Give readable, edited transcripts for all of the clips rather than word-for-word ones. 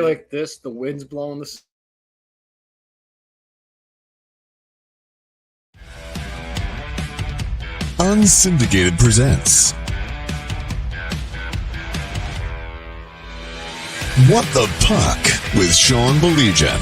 like this, the wind's blowing the. Unsyndicated presents What the Puck with Sean Baligian.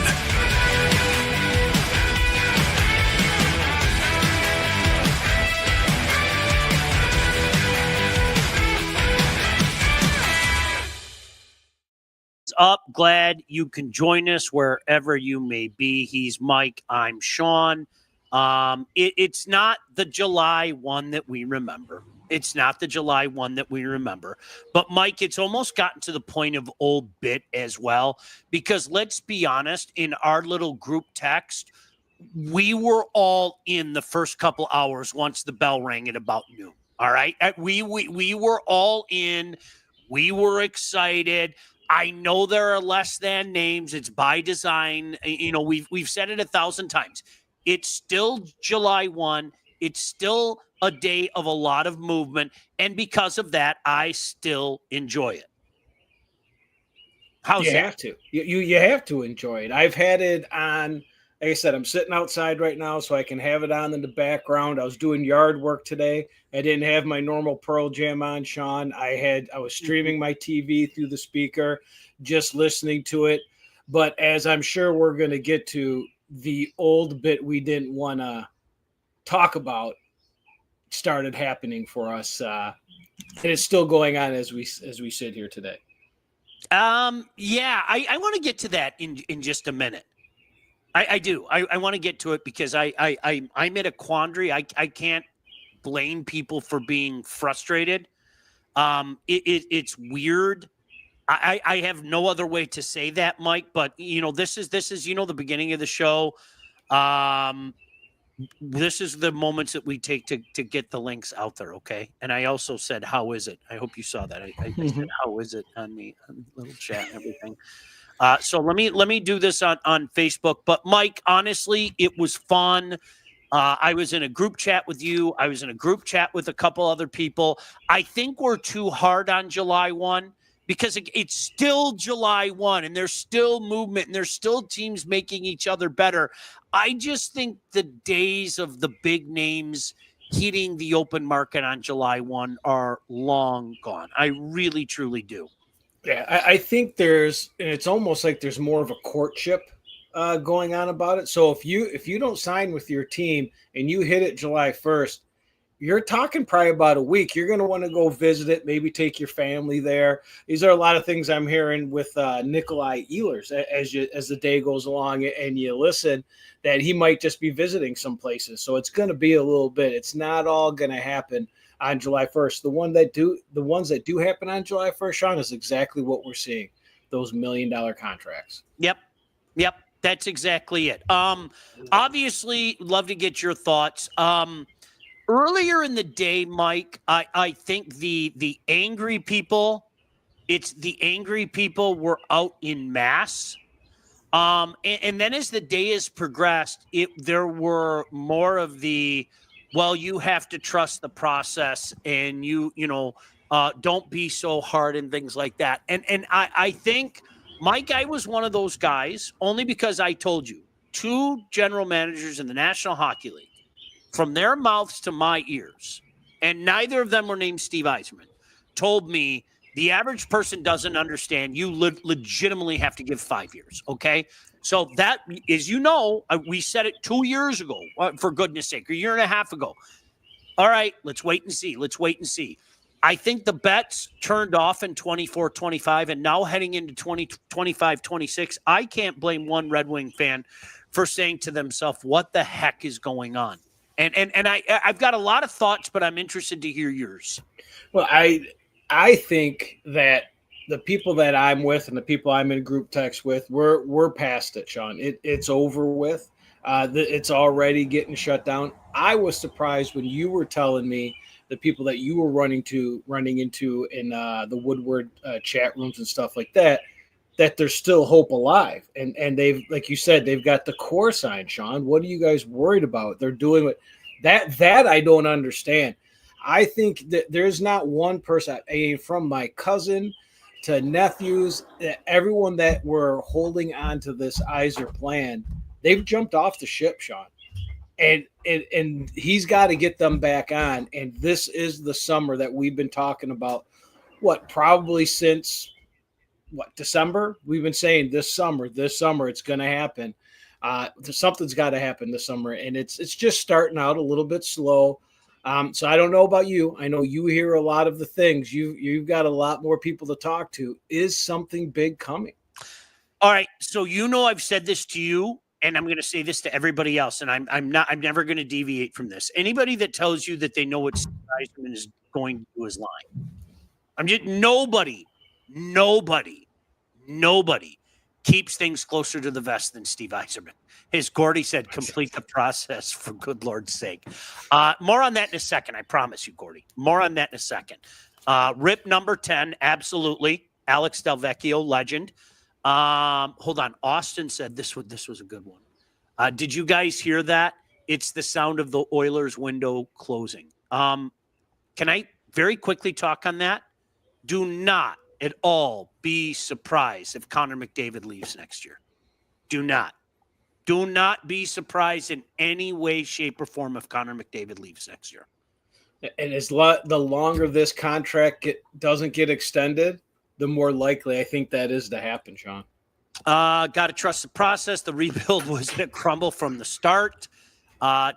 Up, glad you can join us wherever you may be. He's Mike, I'm Sean. It's not the July one that we remember. It's not the July one that we remember. But, Mike, it's almost gotten to the point of old bit as well. Because let's be honest, in our little group text, we were all in the first couple hours once the bell rang at about noon. All right? We were all in. We were excited. I know there are less than names. It's by design. You know, we've said it 1,000 times. It's still July 1. It's still a day of a lot of movement. And because of that, I still enjoy it. How's you that? Have to. You have to enjoy it. I've had it on, like I said, I'm sitting outside right now, so I can have it on in the background. I was doing yard work today. I didn't have my normal Pearl Jam on, Sean. I was streaming my TV through the speaker, just listening to it. But as I'm sure we're going to get to, the old bit we didn't want to talk about started happening for us. And it's still going on as we sit here today. Yeah, I want to get to that in just a minute. I do. I want to get to it because I'm at a quandary. I can't blame people for being frustrated. It's weird. I have no other way to say that, Mike, but you know, this is, the beginning of the show. This is the moments that we take to get the links out there. Okay. And I also said, how is it? I hope you saw that. I said, how is it on the little chat and everything. So let me do this on Facebook, but Mike, honestly, it was fun. I was in a group chat with you. I was in a group chat with a couple other people. I think we're too hard on July 1. Because it's still July 1 and there's still movement and there's still teams making each other better. I just think the days of the big names hitting the open market on July 1 are long gone. I really, truly do. Yeah, I think it's almost like there's more of a courtship going on about it. So if you don't sign with your team and you hit it July 1st, you're talking probably about a week. You're going to want to go visit it, maybe take your family there. These are a lot of things I'm hearing with Nikolai Ehlers as the day goes along and you listen, that he might just be visiting some places. So it's going to be a little bit. It's not all going to happen on July 1st. The ones that do happen on July 1st, Sean, is exactly what we're seeing. Those $1 million contracts. Yep. That's exactly it. Obviously, love to get your thoughts. Earlier in the day, Mike, I think the angry people, were out in mass. And then as the day has progressed, there were more of the, well, you have to trust the process and don't be so hard and things like that. And I think, Mike, I was one of those guys only because I told you 2 general managers in the National Hockey League, from their mouths to my ears, and neither of them were named Steve Yzerman, told me the average person doesn't understand. You legitimately have to give 5 years, okay? So that, as you know, we said it 2 years ago, for goodness sake, a year and a half ago. All right, let's wait and see. I think the bets turned off in 24-25, and now heading into 2025-26, I can't blame one Red Wing fan for saying to themselves, what the heck is going on? And I've got a lot of thoughts, but I'm interested to hear yours. Well, I think that the people that I'm with and the people I'm in group text with, we're past it, Sean. It's over with. It's already getting shut down. I was surprised when you were telling me the people that you were running into in the Woodward chat rooms and stuff like that there's still hope alive. And they've, like you said, they've got the core sign, Sean. What are you guys worried about? They're doing what that I don't understand. I think that there's not one person, from my cousin to nephews, everyone that were holding on to this Iser plan, they've jumped off the ship, Sean. And he's got to get them back on. And this is the summer that we've been talking about. Probably since December? We've been saying this summer, it's going to happen. Something's got to happen this summer, and it's just starting out a little bit slow. So I don't know about you. I know you hear a lot of the things. You've got a lot more people to talk to. Is something big coming? All right. So I've said this to you, and I'm going to say this to everybody else, and I'm never going to deviate from this. Anybody that tells you that they know what Steve Yzerman is going to do is lying. Nobody keeps things closer to the vest than Steve Yzerman. As Gordy said, complete the process for good Lord's sake. More on that in a second. I promise you, Gordy. More on that in a second. Rip number 10. Absolutely. Alex Del Vecchio, legend. Hold on. Austin said this was a good one. Did you guys hear that? It's the sound of the Oilers window closing. Can I very quickly talk on that? Do not at all be surprised if Connor McDavid leaves next year. Do not be surprised in any way, shape, or form if Connor McDavid leaves next year. And the longer this contract doesn't get extended, the more likely I think that is to happen, Sean. Got to trust the process. The rebuild was going to crumble from the start.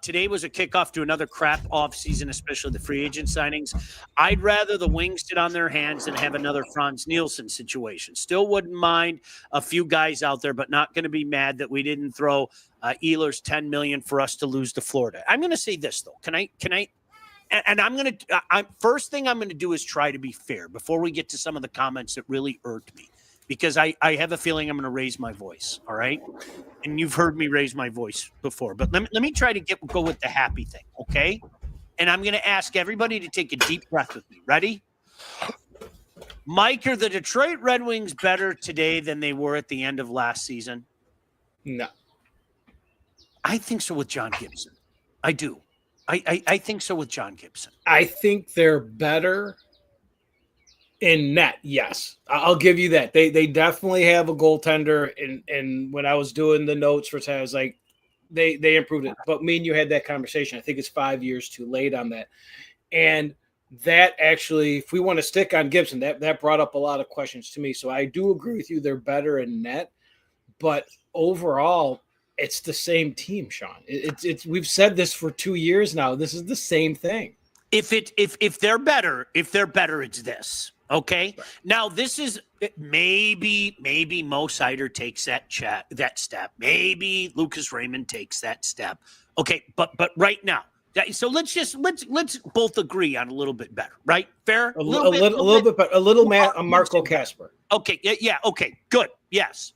Today was a kickoff to another crap offseason, especially the free agent signings. I'd rather the Wings sit on their hands than have another Franz Nielsen situation. Still wouldn't mind a few guys out there, but not going to be mad that we didn't throw Ehlers $10 million for us to lose to Florida. I'm going to say this, though. Can I? And I'm going to first thing I'm going to do is try to be fair before we get to some of the comments that really irked me, because I have a feeling I'm going to raise my voice. All right. And you've heard me raise my voice before, but let me try to go with the happy thing. Okay. And I'm going to ask everybody to take a deep breath with me. Ready? Mike, are the Detroit Red Wings better today than they were at the end of last season? No. I think so with John Gibson. I do. I think so with John Gibson. I think they're better in net. Yes, I'll give you that. They definitely have a goaltender. And when I was doing the notes for today, I was like, they improved it. But me and you had that conversation. I think it's 5 years too late on that. And that actually, if we want to stick on Gibson, that brought up a lot of questions to me. So I do agree with you. They're better in net. But overall, it's the same team, Sean. It's we've said this for 2 years now. This is the same thing. If they're better, it's this. Okay. Right. Now this is maybe Mo Seider takes that step. Maybe Lucas Raymond takes that step. Okay, but right now, so let's both agree on a little bit better, right? Fair. A little bit better. A little Marco Kasper. Okay. Yeah. Okay. Good. Yes.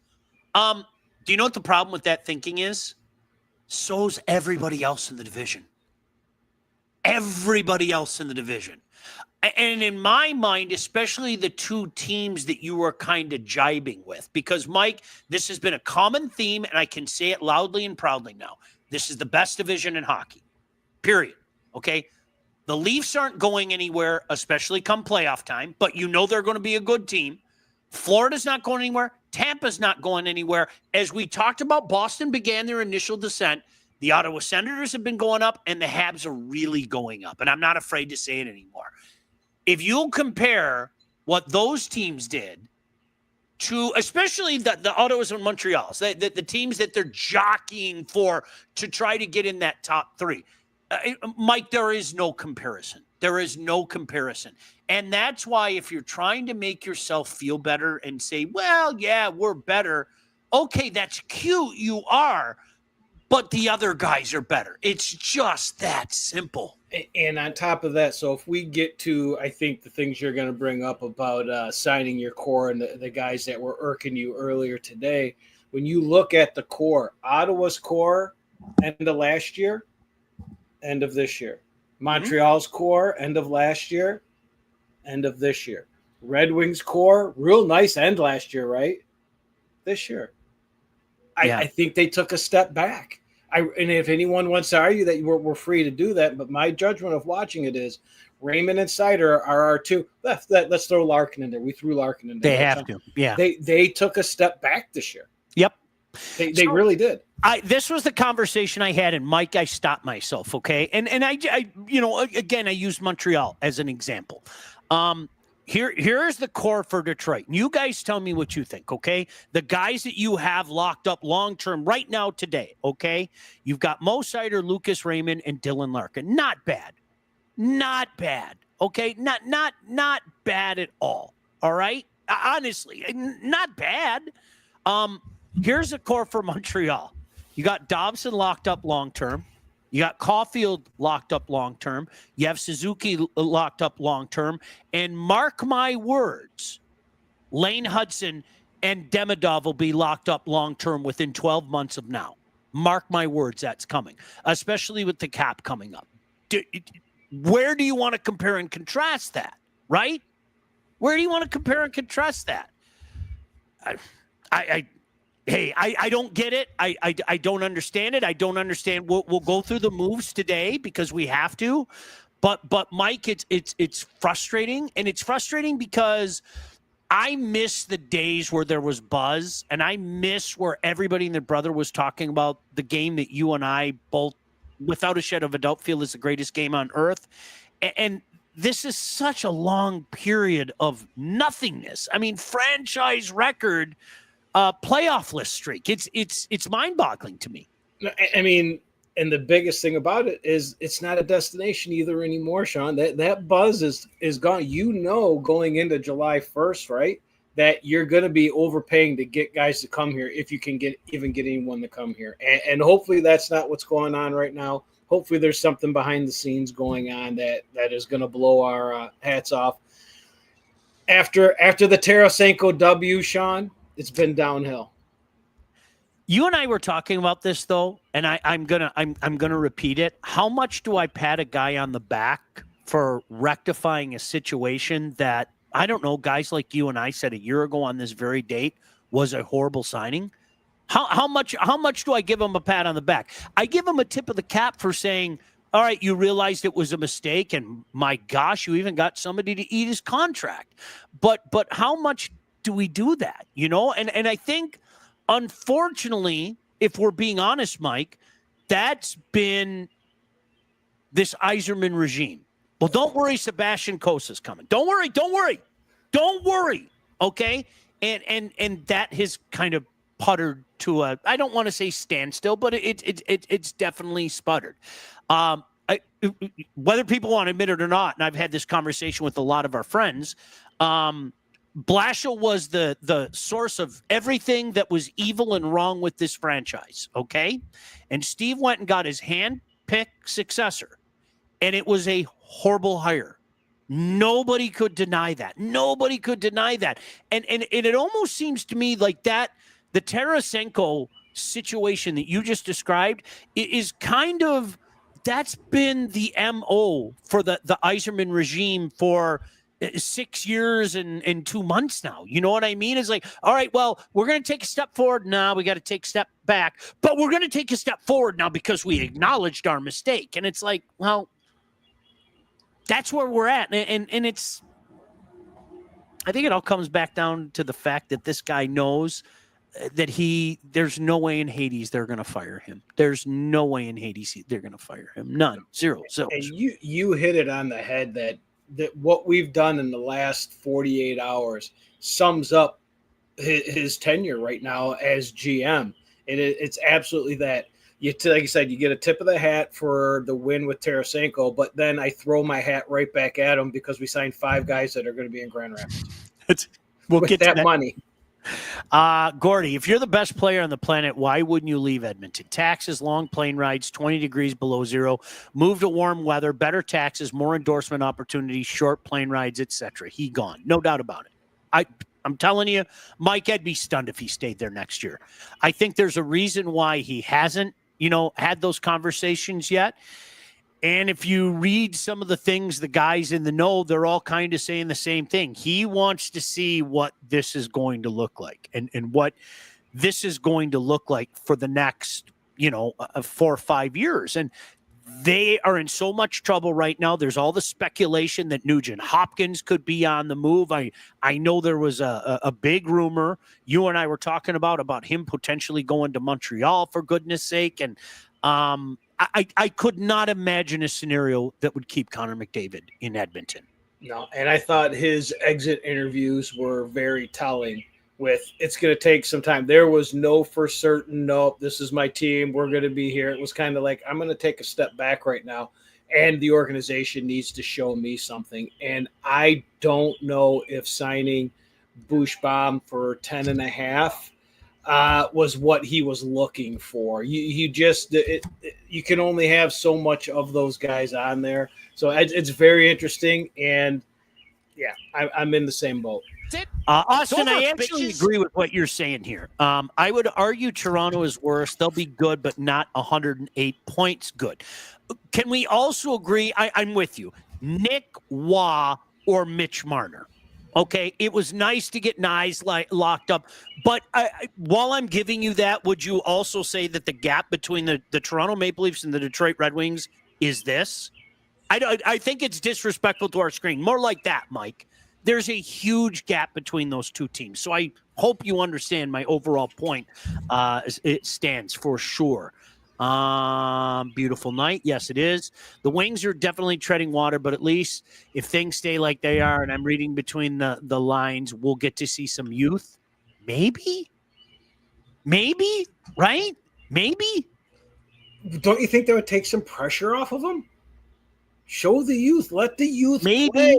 Do you know what the problem with that thinking is? So's everybody else in the division. Everybody else in the division. And in my mind, especially the two teams that you were kind of jibing with, because, Mike, this has been a common theme, and I can say it loudly and proudly now. This is the best division in hockey, period. Okay? The Leafs aren't going anywhere, especially come playoff time, but you know they're going to be a good team. Florida's not going anywhere. Tampa's not going anywhere. As we talked about, Boston began their initial descent. The Ottawa Senators have been going up, and the Habs are really going up. And I'm not afraid to say it anymore. If you'll compare what those teams did to, especially the Ottawas and Montreals, the teams that they're jockeying for to try to get in that top three, Mike, there is no comparison. There is no comparison. And that's why if you're trying to make yourself feel better and say, well, yeah, we're better. Okay, that's cute. You are. But the other guys are better. It's just that simple. And on top of that, so if we get to, I think, the things you're going to bring up about signing your core and the guys that were irking you earlier today, when you look at the core, Ottawa's core, end of last year, end of this year. Montreal's core, end of last year, end of this year. Red Wings core, real nice end last year, right? This year. I think they took a step back. And if anyone wants to argue that we're free to do that, but my judgment of watching it is Raymond and Sider are our two. Let's throw Larkin in there. We threw Larkin in there. They have to. Yeah. They took a step back this year. Yep. They really did. This was the conversation I had, and Mike, I stopped myself. Okay. And I again, I used Montreal as an example. Here's the core for Detroit. You guys tell me what you think, okay? The guys that you have locked up long-term right now today, okay? You've got Mo Sider, Lucas Raymond, and Dylan Larkin. Not bad. Not bad, okay? Not bad at all right? Honestly, not bad. Here's a core for Montreal. You got Dobson locked up long-term. You got Caulfield locked up long-term. You have Suzuki locked up long-term. And mark my words, Lane Hudson and Demidov will be locked up long-term within 12 months of now. Mark my words, that's coming, especially with the cap coming up. Where do you want to compare and contrast that, right? Where do you want to compare and contrast that? I don't get it. I don't understand it. I don't understand. We'll go through the moves today because we have to. But Mike, it's frustrating, and it's frustrating because I miss the days where there was buzz, and I miss where everybody and their brother was talking about the game that you and I both, without a shadow of a doubt, feel is the greatest game on earth. And this is such a long period of nothingness. I mean, franchise record. Playoff list streak. It's mind-boggling to me. I mean, and the biggest thing about it is it's not a destination either anymore, Sean. That buzz is gone. You know, going into July 1st, right? That you're going to be overpaying to get guys to come here if you can get anyone to come here. And hopefully that's not what's going on right now. Hopefully there's something behind the scenes going on that is going to blow our hats off. After the Tarasenko W, Sean, it's been downhill. You and I were talking about this though, and I'm gonna repeat it. How much do I pat a guy on the back for rectifying a situation that, I don't know, guys like you and I said a year ago on this very date was a horrible signing? How much do I give him a pat on the back? I give him a tip of the cap for saying, all right, you realized it was a mistake, and my gosh, you even got somebody to eat his contract. But how much do we do that, you know? And I think, unfortunately, if we're being honest, Mike, that's been this Yzerman regime. Well, don't worry, Sebastian Kosa's coming. Don't worry. Okay? And that has kind of puttered to a, I don't want to say standstill, but it's definitely sputtered. Whether people want to admit it or not, and I've had this conversation with a lot of our friends, Blashill was the source of everything that was evil and wrong with this franchise, okay? And Steve went and got his hand-picked successor, and it was a horrible hire. Nobody could deny that. And it almost seems to me like that the Tarasenko situation that you just described is kind of, that's been the MO for the Yzerman regime for 6 years and 2 months now. You know what I mean? It's like, all right, well, we're going to take a step forward. Now we got to take a step back, but we're going to take a step forward now because we acknowledged our mistake. And it's like, well, that's where we're at. And it's, I think it all comes back down to the fact that this guy knows that there's no way in Hades they're going to fire him. There's no way in Hades they're going to fire him. None. Zero. And you hit it on the head that what we've done in the last 48 hours sums up his tenure right now as GM. And it's absolutely that. Like you said, you get a tip of the hat for the win with Tarasenko, but then I throw my hat right back at him because we signed 5 guys that are going to be in Grand Rapids. We'll with get that money. Gordy, if you're the best player on the planet, why wouldn't you leave Edmonton? Taxes, long plane rides, 20 degrees below zero, move to warm weather, better taxes, more endorsement opportunities, short plane rides, etc. He gone. No doubt about it. I'm telling you, Mike, I'd be stunned if he stayed there next year. I think there's a reason why he hasn't, had those conversations yet. And if you read some of the things, the guys in the know, they're all kind of saying the same thing. He wants to see what this is going to look like and what this is going to look like for the next, 4 or 5 years. And They are in so much trouble right now. There's all the speculation that Nugent Hopkins could be on the move. I know there was a big rumor you and I were talking about him potentially going to Montreal, for goodness sake. And I could not imagine a scenario that would keep Connor McDavid in Edmonton. No, and I thought his exit interviews were very telling. With it's going to take some time. There was no for certain, nope, this is my team, we're going to be here. It was kind of like, I'm going to take a step back right now, and the organization needs to show me something. And I don't know if signing Bushbaum for 10.5 was what he was looking for. You can only have so much of those guys on there. So it's very interesting, and yeah, I'm in the same boat. Austin, I actually agree with what you're saying here. I would argue Toronto is worse. They'll be good, but not 108 points good. Can we also agree? I'm with you. Nick Waugh or Mitch Marner. Okay, it was nice to get Nyes locked up. But while I'm giving you that, would you also say that the gap between the Toronto Maple Leafs and the Detroit Red Wings is this? I think it's disrespectful to our screen. More like that, Mike. There's a huge gap between those two teams. So I hope you understand my overall point. It stands for sure. Beautiful night. Yes, it is. The Wings are definitely treading water, but at least if things stay like they are, and I'm reading between the lines, we'll get to see some youth. Maybe, right? Maybe. Don't you think that would take some pressure off of them? Show the youth. Let the youth maybe play.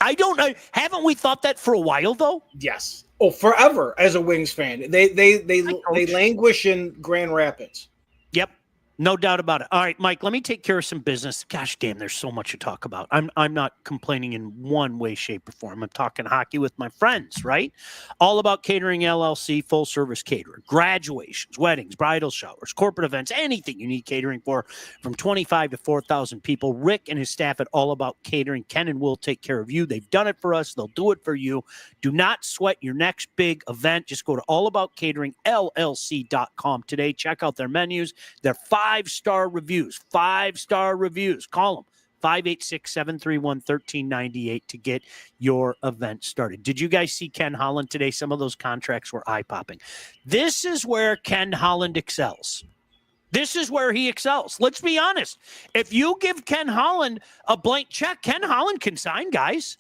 I don't know. Haven't we thought that for a while, though? Yes. Oh, forever as a Wings fan. They languish in Grand Rapids. Yep. No doubt about it. All right, Mike, let me take care of some business. Gosh damn, there's so much to talk about. I'm not complaining in one way, shape, or form. I'm talking hockey with my friends, right? All About Catering LLC, full service caterer. Graduations, weddings, bridal showers, corporate events, anything you need catering for, from 25 to 4,000 people. Rick and his staff at All About Catering can and will take care of you. They've done it for us. They'll do it for you. Do not sweat your next big event. Just go to allaboutcateringllc.com today. Check out their menus. They're 5-star reviews. 5-star reviews. Call them 586-731-1398 to get your event started. Did you guys see Ken Holland today? Some of those contracts were eye-popping. This is where Ken Holland excels. This is where he excels. Let's be honest. If you give Ken Holland a blank check, Ken Holland can sign, guys.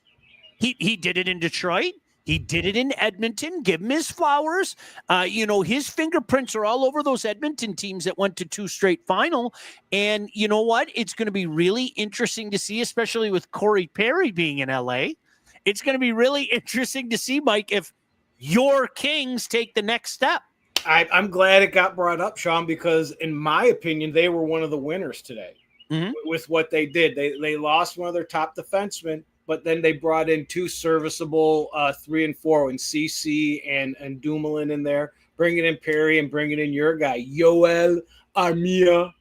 He did it in Detroit. He did it in Edmonton. Give him his flowers. His fingerprints are all over those Edmonton teams that went to 2 straight final. And you know what? It's going to be really interesting to see, especially with Corey Perry being in LA. It's going to be really interesting to see, Mike, if your Kings take the next step. I'm glad it got brought up, Sean, because in my opinion, they were one of the winners today with what they did. They lost one of their top defensemen, but then they brought in 2 serviceable 3 and 4 and CC and Dumoulin in there, bringing in Perry and bringing in your guy, Yoel Armia.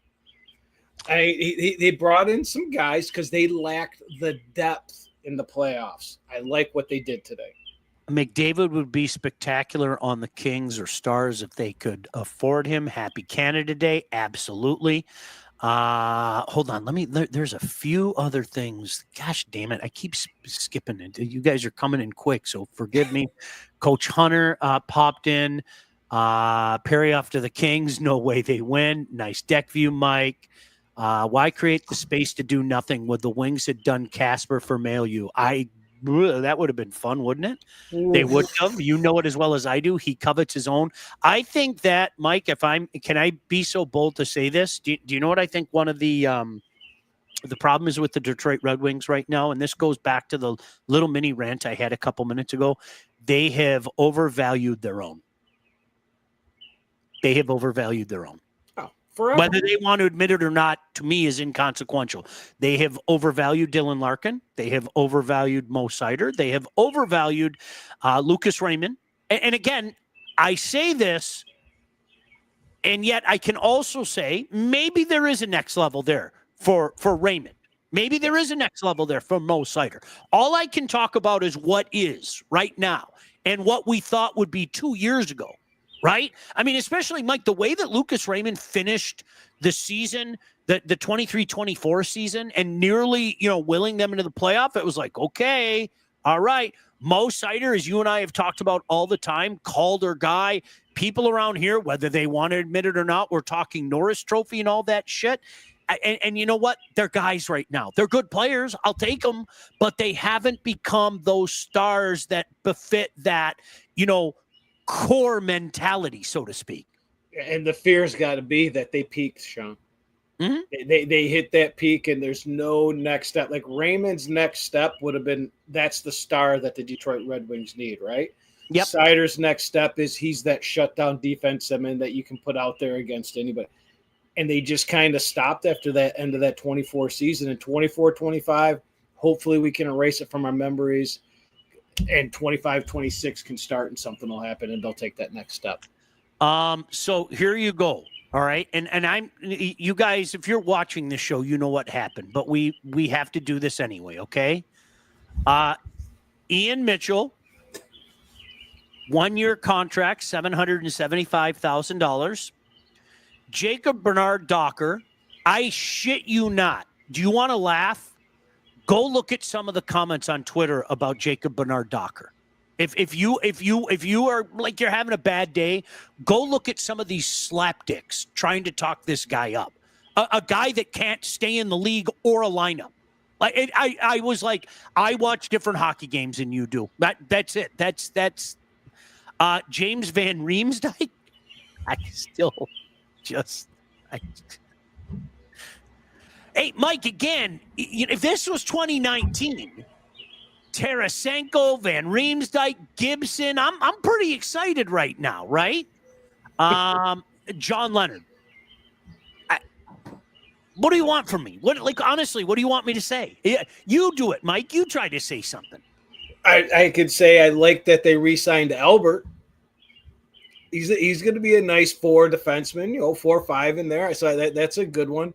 They brought in some guys because they lacked the depth in the playoffs. I like what they did today. McDavid would be spectacular on the Kings or Stars if they could afford him. Happy Canada Day. Absolutely. Hold on. There's a few other things. Gosh damn it. I keep skipping it. You guys are coming in quick, so forgive me. Coach Hunter popped in. Perry off to the Kings. No way they win. Nice deck view, Mike. Why create the space to do nothing when the Wings had done Casper for Mailview? That would have been fun, wouldn't it? Ooh. They would have. You know it as well as I do. He covets his own. I think that, Mike, can I be so bold to say this? Do you know what I think one of the problem is with the Detroit Red Wings right now? And this goes back to the little mini rant I had a couple minutes ago. They have overvalued their own. Forever. Whether they want to admit it or not, to me, is inconsequential. They have overvalued Dylan Larkin. They have overvalued Mo Seider. They have overvalued Lucas Raymond. And again, I say this, and yet I can also say maybe there is a next level there for Raymond. Maybe there is a next level there for Mo Seider. All I can talk about is what is right now and what we thought would be 2 years ago. right? I mean, especially, Mike, the way that Lucas Raymond finished the season, the 23-24 season, and nearly, willing them into the playoff, it was like, okay, all right. Mo Sider, as you and I have talked about all the time, Calder guy, people around here, whether they want to admit it or not, we're talking Norris Trophy and all that shit. And you know what? They're guys right now. They're good players. I'll take them, but they haven't become those stars that befit that, core mentality, so to speak. And the fear's got to be that they peaked, Sean. Mm-hmm. They hit that peak, and there's no next step. Like Raymond's next step would have been, that's the star that the Detroit Red Wings need, right? Yep. Sider's next step is he's that shutdown defenseman that you can put out there against anybody. And they just kind of stopped after that end of that 24 season. And 24-25, hopefully we can erase it from our memories. And 25-26 can start and something will happen and they'll take that next step. So here you go. All right. And you guys, if you're watching this show, you know what happened, but we have to do this anyway. Okay. Ian Mitchell, 1-year contract, $775,000. Jacob Bernard Docker. I shit you not. Do you want to laugh? Go look at some of the comments on Twitter about Jacob Bernard Docker. If you are like you're having a bad day, go look at some of these slapdicks trying to talk this guy up. A guy that can't stay in the league or a lineup. Like I was like, I watch different hockey games than you do. That's it. That's James Van Riemsdyk. I still just. Hey, Mike, again, if this was 2019. Tarasenko, Van Riemsdyk, Gibson. I'm pretty excited right now, right? John Leonard. What do you want from me? Honestly, what do you want me to say? You do it, Mike. You try to say something. I could say I like that they re-signed Albert. He's going to be a nice 4 defenseman, 4-5 in there. I saw that's a good one.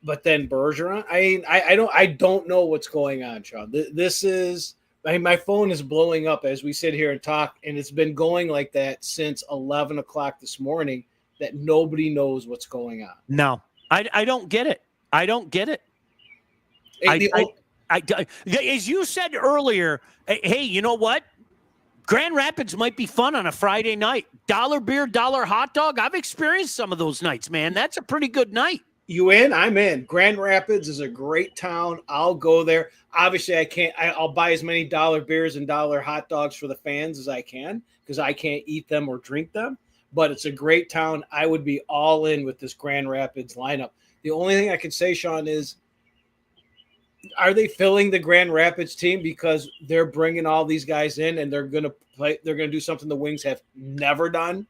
But then Bergeron, I don't know what's going on, Sean. This is, my phone is blowing up as we sit here and talk, and it's been going like that since 11 o'clock this morning. That nobody knows what's going on. No, I don't get it. I don't get it. As you said earlier, hey, you know what? Grand Rapids might be fun on a Friday night. $1 beer, $1 hot dog. I've experienced some of those nights, man. That's a pretty good night. You in? I'm in. Grand Rapids is a great town. I'll go there. Obviously, I'll buy as many $1 beers and $1 hot dogs for the fans as I can because I can't eat them or drink them. But it's a great town. I would be all in with this Grand Rapids lineup. The only thing I can say, Sean, is are they filling the Grand Rapids team because they're bringing all these guys in and they're going to play? They're going to do something the Wings have never done,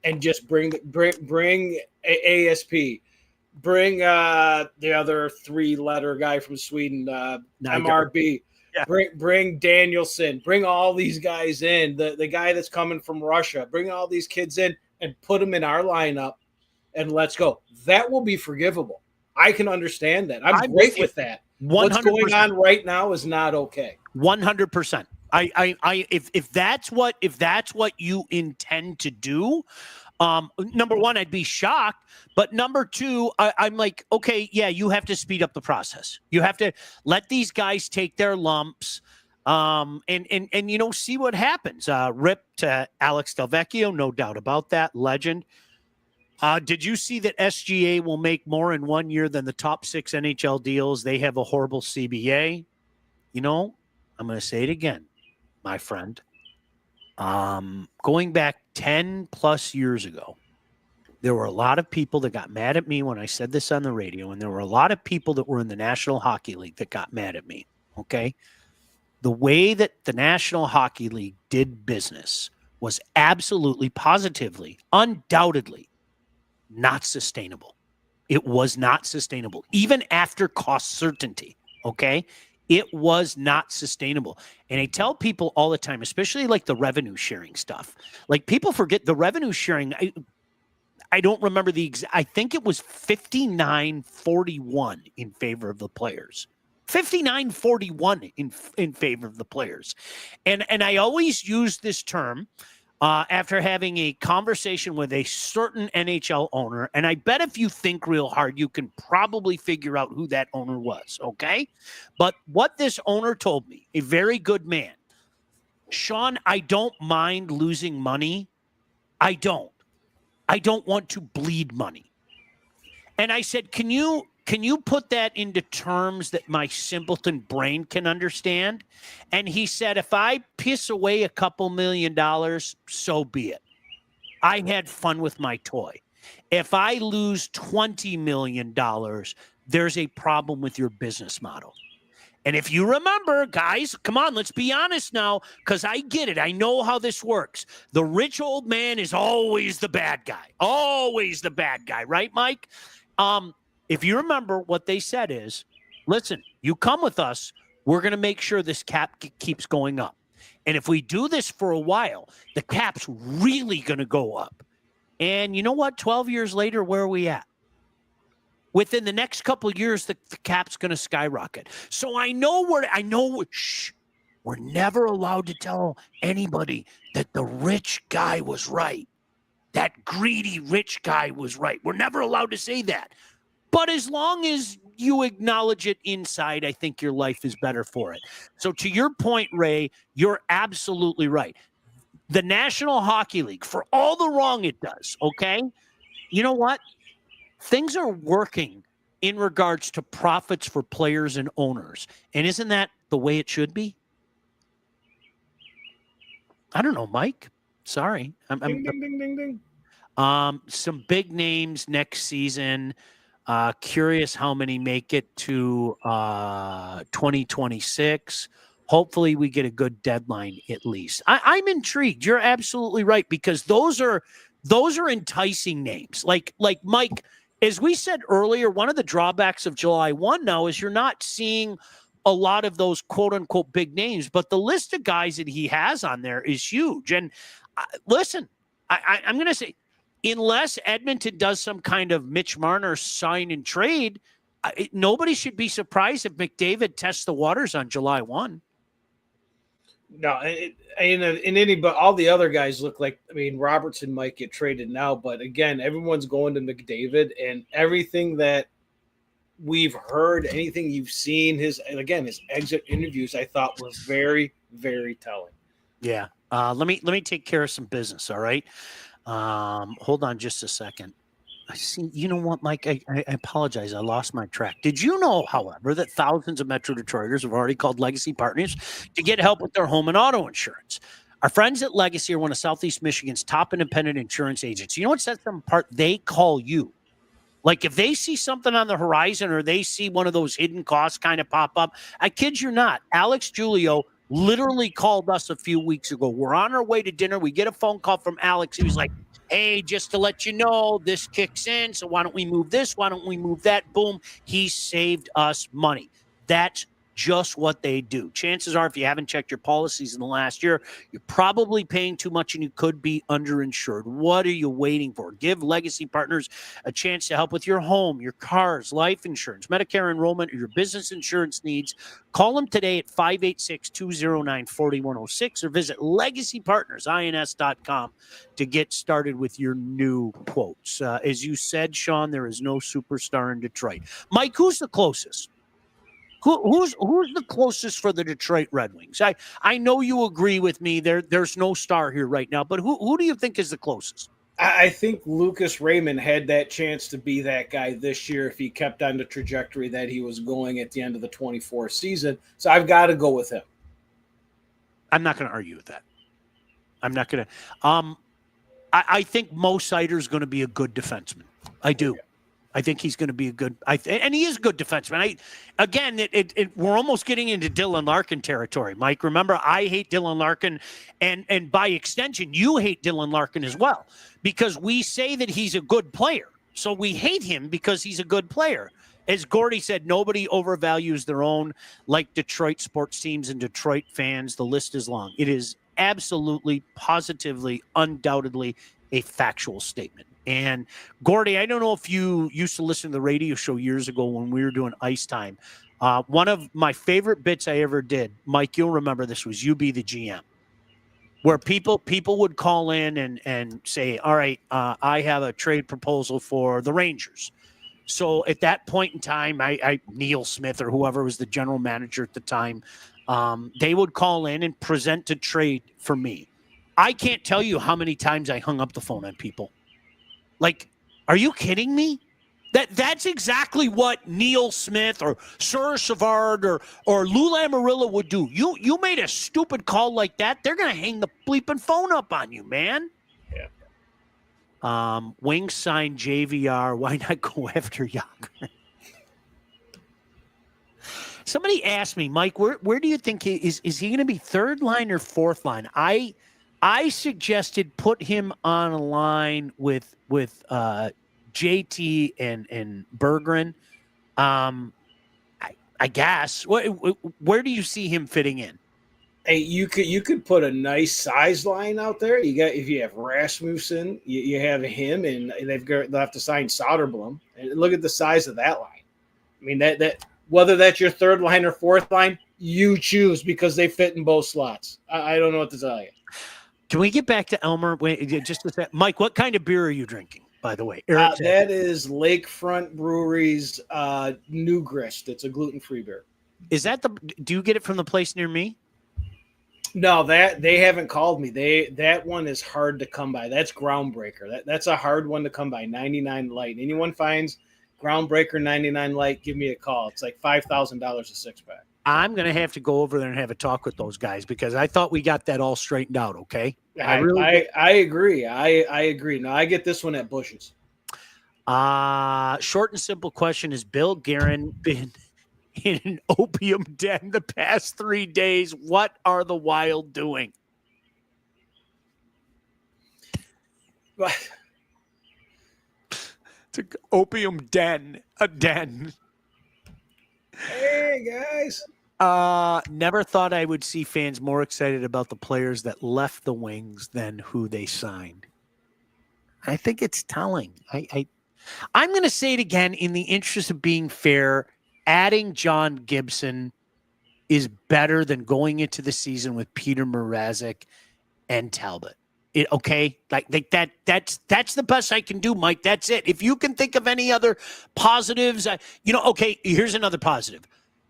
and just bring ASP. Bring the other 3-letter guy from Sweden, MRB. Yeah. Bring Danielson. Bring all these guys in. The guy that's coming from Russia. Bring all these kids in and put them in our lineup, and let's go. That will be forgivable. I can understand that. I'm great with that. 100%. What's going on right now is not okay. 100%. If that's what you intend to do. Number one, I'd be shocked. But number two, I'm like, okay, yeah, you have to speed up the process. You have to let these guys take their lumps, and see what happens. Rip to Alex Delvecchio, no doubt about that, legend. Did you see that SGA will make more in 1 year than the top 6 NHL deals? They have a horrible CBA. I'm going to say it again, my friend. Going back 10 plus years ago, there were a lot of people that got mad at me when I said this on the radio, and there were a lot of people that were in the National Hockey League that got mad at me, okay? The way that the National Hockey League did business was absolutely, positively, undoubtedly not sustainable. It was not sustainable, even after cost certainty, okay? It was not sustainable. And I tell people all the time, especially like the revenue sharing stuff, like people forget the revenue sharing. I don't remember I think it was 59-41 in favor of the players. 59-41 in favor of the players. And I always use this term. after having a conversation with a certain NHL owner. And I bet if you think real hard, you can probably figure out who that owner was, okay? But what this owner told me, a very good man, Sean, I don't mind losing money. I don't want to bleed money. And I said, can you put that into terms that my simpleton brain can understand? And he said, if I piss away a couple $1 million, so be it. I had fun with my toy. If I lose $20 million, there's a problem with your business model. And if you remember, guys, come on, let's be honest now, because I get it. I know how this works. The rich old man is always the bad guy. Always the bad guy, right, Mike? If you remember, what they said is, listen, you come with us, we're going to make sure this cap keeps going up. And if we do this for a while, the cap's really going to go up. And you know what? 12 years later, where are we at? Within the next couple of years, the cap's going to skyrocket. So I know we're never allowed to tell anybody that the rich guy was right. That greedy rich guy was right. We're never allowed to say that. But as long as you acknowledge it inside, I think your life is better for it. So to your point, Ray, you're absolutely right. The National Hockey League, for all the wrong it does, okay? You know what? Things are working in regards to profits for players and owners. And isn't that the way it should be? I don't know, Mike. Sorry. Ding, ding, ding, ding, ding. Some big names next season. Curious how many make it to 2026. Hopefully we get a good deadline at least. I'm intrigued. You're absolutely right, because those are enticing names. Like Mike, as we said earlier, one of the drawbacks of July 1 now is you're not seeing a lot of those quote unquote big names, but the list of guys that he has on there is huge. And listen, I'm going to say, unless Edmonton does some kind of Mitch Marner sign and trade, nobody should be surprised if McDavid tests the waters on July 1. No, but all the other guys look like, I mean, Robertson might get traded now, but again, everyone's going to McDavid, and everything that we've heard, anything you've seen, his exit interviews, I thought were very, very telling. Yeah. Let me take care of some business. All right. Hold on just a second. I see. You know what, Mike? I apologize. I lost my track. Did you know, however, that thousands of Metro Detroiters have already called Legacy Partners to get help with their home and auto insurance? Our friends at Legacy are one of Southeast Michigan's top independent insurance agents. You know what sets them apart? They call you. Like if they see something on the horizon or they see one of those hidden costs kind of pop up, I kid you not, Alex Giulio literally called us a few weeks ago. We're on our way to dinner. We get a phone call from Alex. He was like, hey, just to let you know, this kicks in. So why don't we move this? Why don't we move that? Boom. He saved us money. That's just what they do. Chances are, if you haven't checked your policies in the last year, you're probably paying too much and you could be underinsured. What are you waiting for? Give Legacy Partners a chance to help with your home, your cars, life insurance, Medicare enrollment, or your business insurance needs. Call them today at 586-209-4106 or visit legacypartnersins.com to get started with your new quotes. As you said, Sean, there is no superstar in Detroit. Mike, who's the closest? Who's the closest for the Detroit Red Wings? I know you agree with me. There's no star here right now, but who do you think is the closest? I think Lucas Raymond had that chance to be that guy this year if he kept on the trajectory that he was going at the end of the 24 season. So I've got to go with him. I'm not going to argue with that. I'm not going to. I think Mo Seider's going to be a good defenseman. I do. Yeah. I think he's going to be a good, and he is a good defenseman. We're almost getting into Dylan Larkin territory, Mike. Remember, I hate Dylan Larkin, and by extension, you hate Dylan Larkin as well, because we say that he's a good player. So we hate him because he's a good player. As Gordy said, nobody overvalues their own like Detroit sports teams and Detroit fans. The list is long. It is absolutely, positively, undoubtedly a factual statement. And Gordy, I don't know if you used to listen to the radio show years ago when we were doing Ice Time. One of my favorite bits I ever did, Mike, you'll remember this, was You Be the GM. where people would call in and say, all right, I have a trade proposal for the Rangers. So at that point in time, I Neil Smith or whoever was the general manager at the time, they would call in and present a trade for me. I can't tell you how many times I hung up the phone on people. Like, are you kidding me? That's exactly what Neil Smith or Sir Savard or Lou Lamoriello would do. You made a stupid call like that, they're gonna hang the bleeping phone up on you, man. Yeah. Wings signed JVR. Why not go after Yager? Somebody asked me, Mike, where do you think is he going to be third line or fourth line? I suggested put him on a line with JT and Berggren. I guess. Where do you see him fitting in? Hey, you could put a nice size line out there. If you have Rasmussen, you have him, and they'll have to sign Soderblom. And look at the size of that line. I mean that whether that's your third line or fourth line, you choose because they fit in both slots. I don't know what to tell you. Can we get back to Elmer? Wait, just a sec. Mike, what kind of beer are you drinking, by the way? That is Lakefront Brewery's New Grist. It's a gluten-free beer. Is that do you get it from the place near me? No, that they haven't called me. That one is hard to come by. That's Groundbreaker. That's a hard one to come by. 99 Light. Anyone finds Groundbreaker 99 Light, give me a call. It's like $5,000 a 6-pack. I'm going to have to go over there and have a talk with those guys because I thought we got that all straightened out. Okay. I agree. I agree. Now I get this one at Bush's. Short and simple question: has Bill Guerin been in an opium den the past 3 days? What are the Wild doing? It's an opium den. A den. Hey, guys. Never thought I would see fans more excited about the players that left the Wings than who they signed. I think it's telling. I'm going to say it again in the interest of being fair. Adding John Gibson is better than going into the season with Peter Mrazek and Talbot. Okay, like that's the best I can do, Mike. That's it. If you can think of any other positives, okay, here's another positive.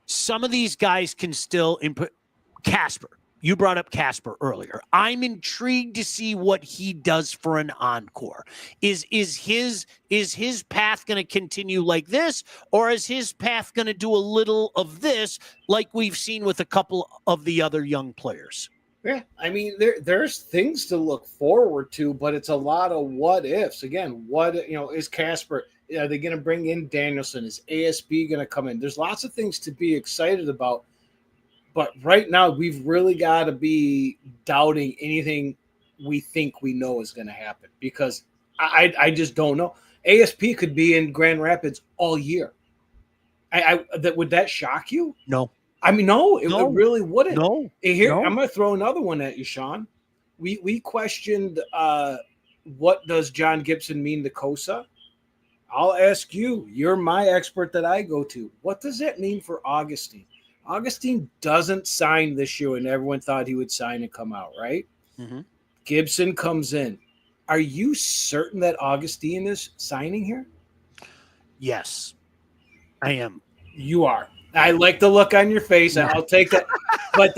Some of these guys can still input. Casper, you brought up Casper earlier. I'm intrigued to see what he does for an encore. Is his path going to continue like this, or is his path going to do a little of this, like we've seen with a couple of the other young players? Yeah, I mean, there's things to look forward to, but it's a lot of what ifs. Again, is Casper? Are they going to bring in Danielson? Is ASB going to come in? There's lots of things to be excited about, but right now we've really got to be doubting anything we think we know is going to happen because I just don't know. ASP could be in Grand Rapids all year. Would that shock you? No. I mean, no, it really wouldn't. No. I'm going to throw another one at you, Sean. We questioned what does John Gibson mean to Kosa? I'll ask you. You're my expert that I go to. What does that mean for Augustine? Augustine doesn't sign this year, and everyone thought he would sign and come out, right? Mm-hmm. Gibson comes in. Are you certain that Augustine is signing here? Yes, I am. You are. I like the look on your face. I'll take that. But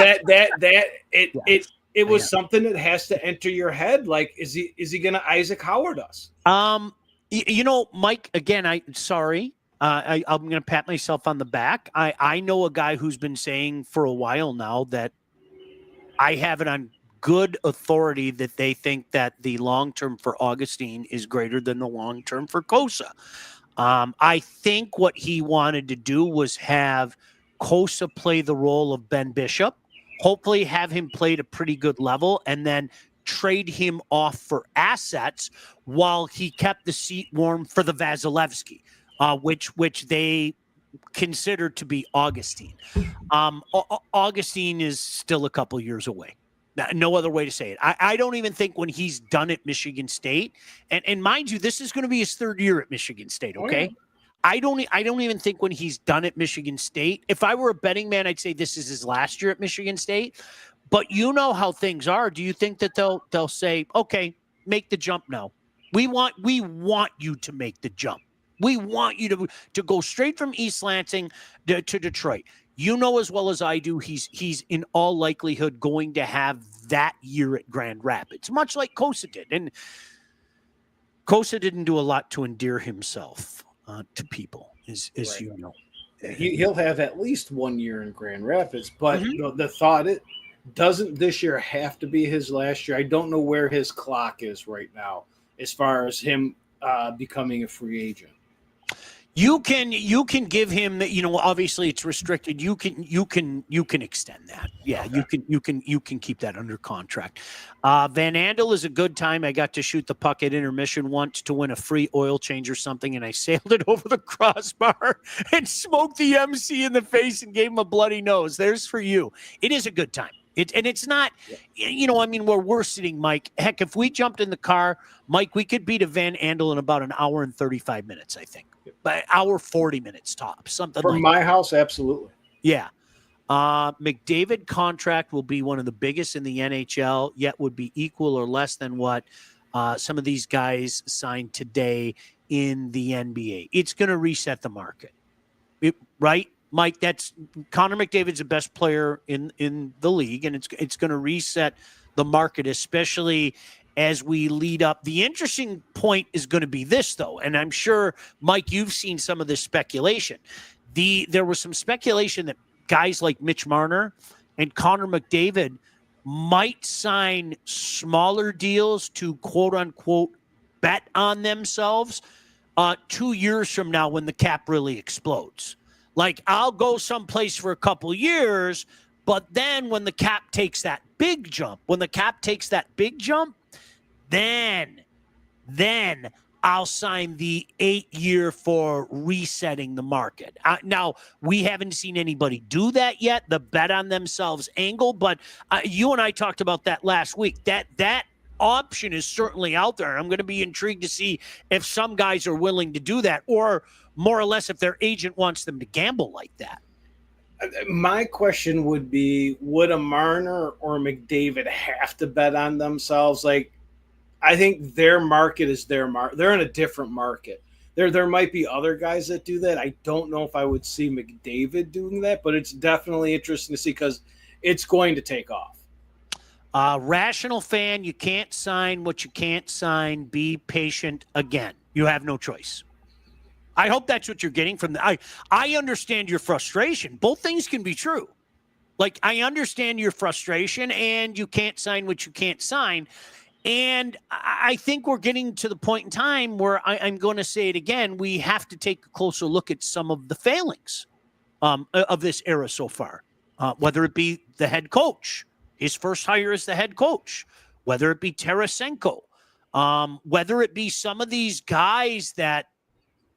it was something that has to enter your head. Like, is he going to Isaac Howard us? Mike, again, I'm going to pat myself on the back. I know a guy who's been saying for a while now that I have it on good authority that they think that the long-term for Augustine is greater than the long-term for Kosa. I think what he wanted to do was have Kosa play the role of Ben Bishop, hopefully have him play at a pretty good level, and then trade him off for assets while he kept the seat warm for the Vasilevsky, which they consider to be Augustine. Augustine is still a couple years away. No other way to say it. I don't even think when he's done at Michigan State, and mind you, this is going to be his third year at Michigan State, okay? I don't even think when he's done at Michigan State, if I were a betting man, I'd say this is his last year at Michigan State. But you know how things are. Do you think that they'll say, okay, make the jump now? We want you to make the jump. We want you to go straight from East Lansing to Detroit. You know as well as I do, he's in all likelihood going to have that year at Grand Rapids, much like Kosa did. And Kosa didn't do a lot to endear himself to people, as Right. you know. He'll have at least 1 year in Grand Rapids, but the thought it doesn't this year have to be his last year. I don't know where his clock is right now as far as him becoming a free agent. You can give him that, obviously it's restricted. You can extend that. Yeah, okay. You can keep that under contract. Van Andel is a good time. I got to shoot the puck at intermission once to win a free oil change or something, and I sailed it over the crossbar and smoked the MC in the face and gave him a bloody nose. There's for you. It is a good time. It's not, where we're sitting, Mike, heck, if we jumped in the car, Mike, we could beat a Van Andel in about an hour and 35 minutes, I think. By hour 40 minutes tops, something from like my that. house, absolutely. Yeah. McDavid contract will be one of the biggest in the NHL, yet would be equal or less than what some of these guys signed today in the NBA. It's going to reset the market, right? Mike, that's Connor McDavid's the best player in the league, and it's going to reset the market, especially as we lead up. The interesting point is going to be this, though, and I'm sure, Mike, you've seen some of this speculation. There was some speculation that guys like Mitch Marner and Connor McDavid might sign smaller deals to quote-unquote bet on themselves 2 years from now when the cap really explodes. Like, I'll go someplace for a couple years, but then when the cap takes that big jump, then I'll sign the 8-year for resetting the market. Now, we haven't seen anybody do that yet, the bet on themselves angle, but you and I talked about that last week. That option is certainly out there. I'm going to be intrigued to see if some guys are willing to do that, or more or less if their agent wants them to gamble like that. My question would be, would a Marner or McDavid have to bet on themselves? Like, I think their market is their market. They're in a different market. There might be other guys that do that. I don't know if I would see McDavid doing that, but it's definitely interesting to see because it's going to take off. Rational fan, you can't sign what you can't sign. Be patient again. You have no choice. I hope that's what you're getting from the. I understand your frustration. Both things can be true. Like, I understand your frustration, and you can't sign what you can't sign. And I think we're getting to the point in time where I'm going to say it again. We have to take a closer look at some of the failings of this era so far, whether it be the head coach, his first hire as the head coach, whether it be Tarasenko, whether it be some of these guys that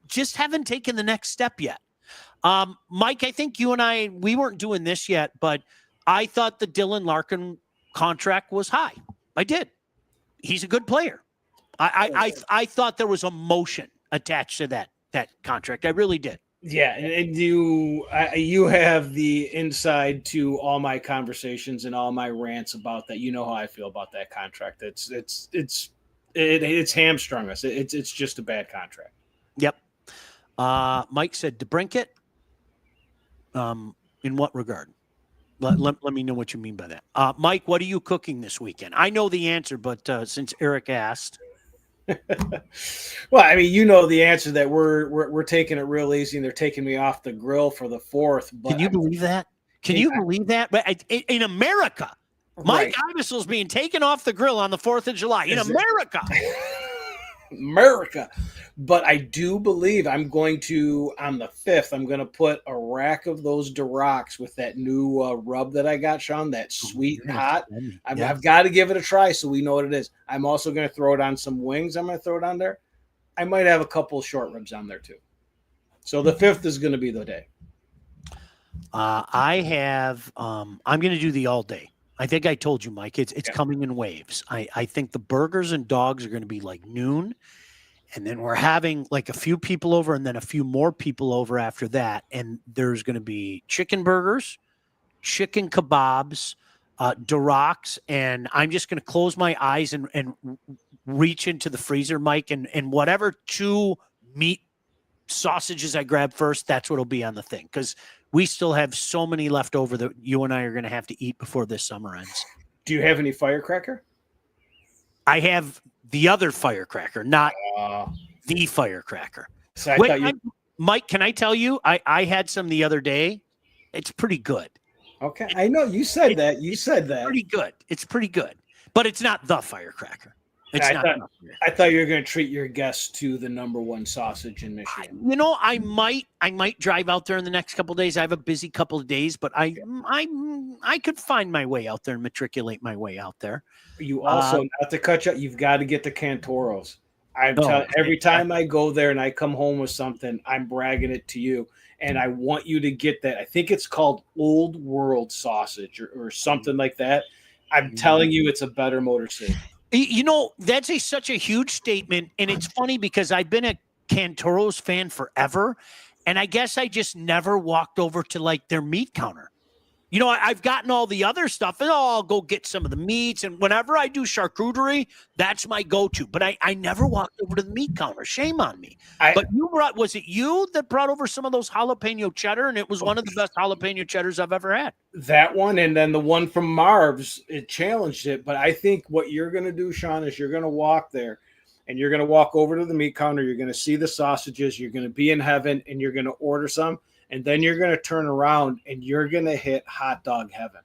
just haven't taken the next step yet. Mike, I think you and I, we weren't doing this yet, but I thought the Dylan Larkin contract was high. I did. He's a good player. I thought there was emotion attached to that contract. I really did. Yeah, and you have the inside to all my conversations and all my rants about that. You know how I feel about that contract. It's hamstrung us. It's just a bad contract. Yep. Mike said DeBrincat. In what regard? Let me know what you mean by that. Mike, what are you cooking this weekend? I know the answer, but since Eric asked. Well, I mean, you know the answer that we're taking it real easy, and they're taking me off the grill for the 4th. But can you believe that? Can you believe that? But in America, Mike Iavasile is being taken off the grill on the 4th of July in America. America. But I do believe I'm going to, on the 5th, I'm going to put a rack of those Durocs with that new rub that I got, Sean, that sweet and hot. I've got to give it a try so we know what it is. I'm also going to throw it on some wings. I'm going to throw it on there. I might have a couple of short ribs on there too. So the 5th is going to be the day. I'm going to do the all day. I think I told you, Mike, it's coming in waves. I think the burgers and dogs are going to be like noon. And then we're having like a few people over and then a few more people over after that. And there's going to be chicken burgers, chicken kebabs, Durocs, and I'm just going to close my eyes and reach into the freezer, Mike, and whatever 2 meat sausages I grab first, that's what'll be on the thing, because we still have so many left over that you and I are going to have to eat before this summer ends. Do you have any firecracker? I have the other firecracker, not the firecracker. So Mike, can I tell you, I had some the other day. It's pretty good. Okay. I know you said that. You said that. Pretty good. It's pretty good, but it's not the firecracker. I thought you were going to treat your guests to the number 1 sausage in Michigan. I might drive out there in the next couple of days. I have a busy couple of days, but I could find my way out there and matriculate my way out there. You also, not to cut you, you've got to get the Cantoros. Every time I go there and I come home with something, I'm bragging it to you. And I want you to get that. I think it's called Old World sausage or something like that. I'm telling you, it's a better Motor City. That's such a huge statement. And it's funny because I've been a Cantoros fan forever. And I guess I just never walked over to like their meat counter. I've gotten all the other stuff, and I'll go get some of the meats. And whenever I do charcuterie, that's my go-to. But I never walked over to the meat counter. Shame on me. But was it you that brought over some of those jalapeno cheddar? And it was one of the best jalapeno cheddars I've ever had. That one, and then the one from Marv's, it challenged it. But I think what you're going to do, Sean, is you're going to walk there, and you're going to walk over to the meat counter. You're going to see the sausages. You're going to be in heaven, and you're going to order some. And then you're going to turn around and you're going to hit hot dog heaven.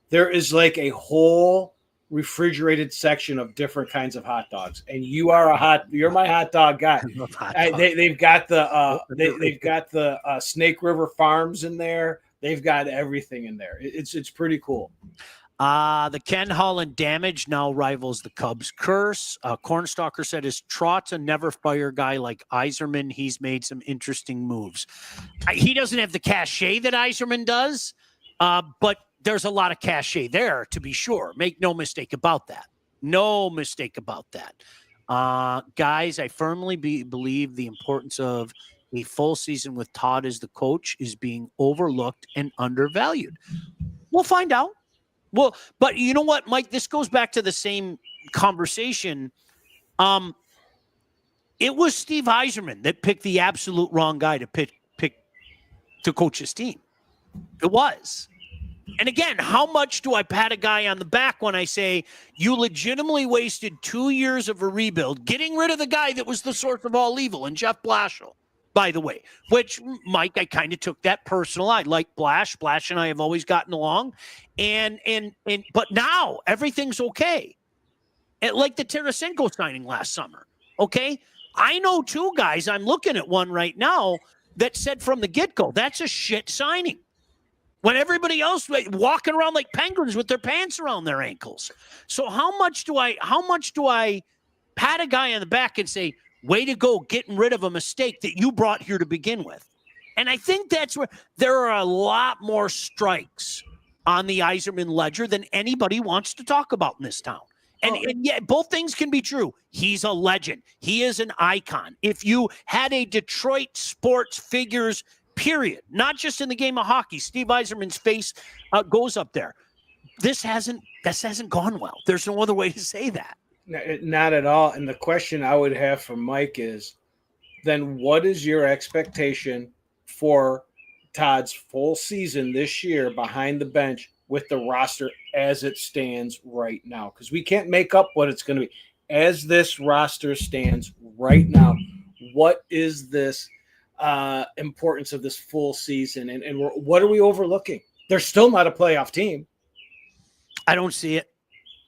There is like a whole refrigerated section of different kinds of hot dogs. And you're my hot dog guy. They've got the Snake River Farms in there. They've got everything in there. It's pretty cool. The Ken Holland damage now rivals the Cubs curse. Cornstalker said, is Trotz a never fire guy like Yzerman? He's made some interesting moves. He doesn't have the cachet that Yzerman does, but there's a lot of cachet there, to be sure. Make no mistake about that. No mistake about that. Guys, I firmly believe the importance of a full season with Todd as the coach is being overlooked and undervalued. We'll find out. Well, but you know what, Mike? This goes back to the same conversation. It was Steve Yzerman that picked the absolute wrong guy to pick to coach his team. It was. And again, how much do I pat a guy on the back when I say you legitimately wasted 2 years of a rebuild, getting rid of the guy that was the source of all evil, and Jeff Blashill, by the way, which, Mike, I kind of took that personal. I like Blash. Blash and I have always gotten along. But now everything's okay. Like the Tarasenko signing last summer. Okay. I know 2 guys. I'm looking at one right now that said from the get-go, that's a shit signing. When everybody else walking around like penguins with their pants around their ankles. So how much do I pat a guy on the back and say, way to go, getting rid of a mistake that you brought here to begin with? And I think that's where there are a lot more strikes on the Yzerman ledger than anybody wants to talk about in this town. And yet both things can be true. He's a legend. He is an icon. If you had a Detroit sports figures, period, not just in the game of hockey, Steve Yzerman's face goes up there. This hasn't gone well. There's no other way to say that. Not at all. And the question I would have for Mike is, then what is your expectation for Todd's full season this year behind the bench with the roster as it stands right now? Because we can't make up what it's going to be. As this roster stands right now, what is this importance of this full season? And what are we overlooking? They're still not a playoff team. I don't see it.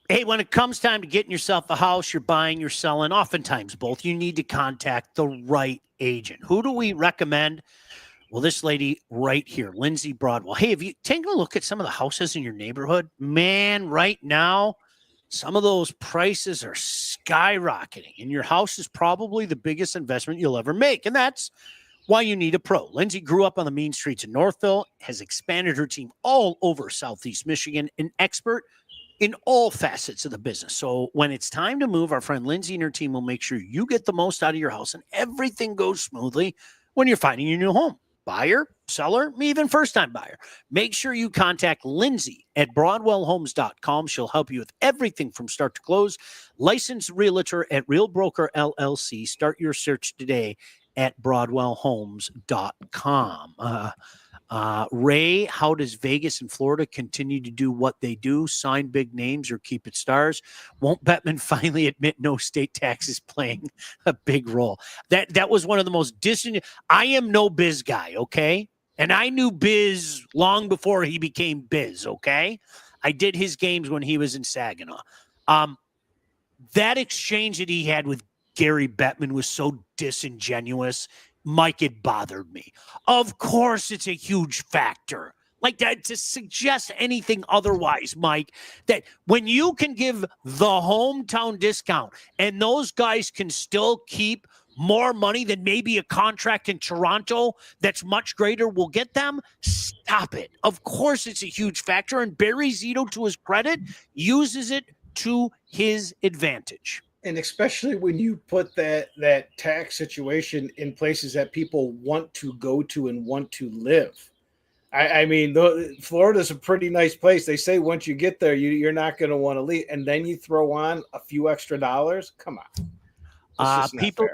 Hey, when it comes time to getting yourself a house, you're buying, you're selling, oftentimes both, you need to contact the right agent. Who do we recommend? Well, this lady right here, Lindsay Broadwell. Hey, have you taken a look at some of the houses in your neighborhood? Man, right now, some of those prices are skyrocketing, and your house is probably the biggest investment you'll ever make, and that's why you need a pro. Lindsay grew up on the mean streets in Northville, has expanded her team all over Southeast Michigan, an expert in all facets of the business. So when it's time to move, our friend Lindsay and her team will make sure you get the most out of your house and everything goes smoothly when you're finding your new home. buyer, seller, even first-time buyer, make sure you contact Lindsay at BroadwellHomes.com. She'll help you with everything from start to close. Licensed realtor at Real Broker LLC. Start your search today at BroadwellHomes.com. Ray, how does Vegas and Florida continue to do what they do? Sign big names or keep it stars? Won't Bettman finally admit no state tax is playing a big role? That was one of the most I am no Biz guy, okay? And I knew Biz long before he became Biz, okay? I did his games when he was in Saginaw. That exchange that he had with Gary Bettman was so disingenuous. Mike, it bothered me. Of course, it's a huge factor. Like that, to suggest anything otherwise, Mike, that when you can give the hometown discount and those guys can still keep more money than maybe a contract in Toronto that's much greater will get them, stop it. Of course, it's a huge factor. And Barry Zito, to his credit, uses it to his advantage. And especially when you put that tax situation in places that people want to go to and want to live. I mean, Florida's a pretty nice place. They say once you get there, you're not going to want to leave. And then you throw on a few extra dollars. Come on.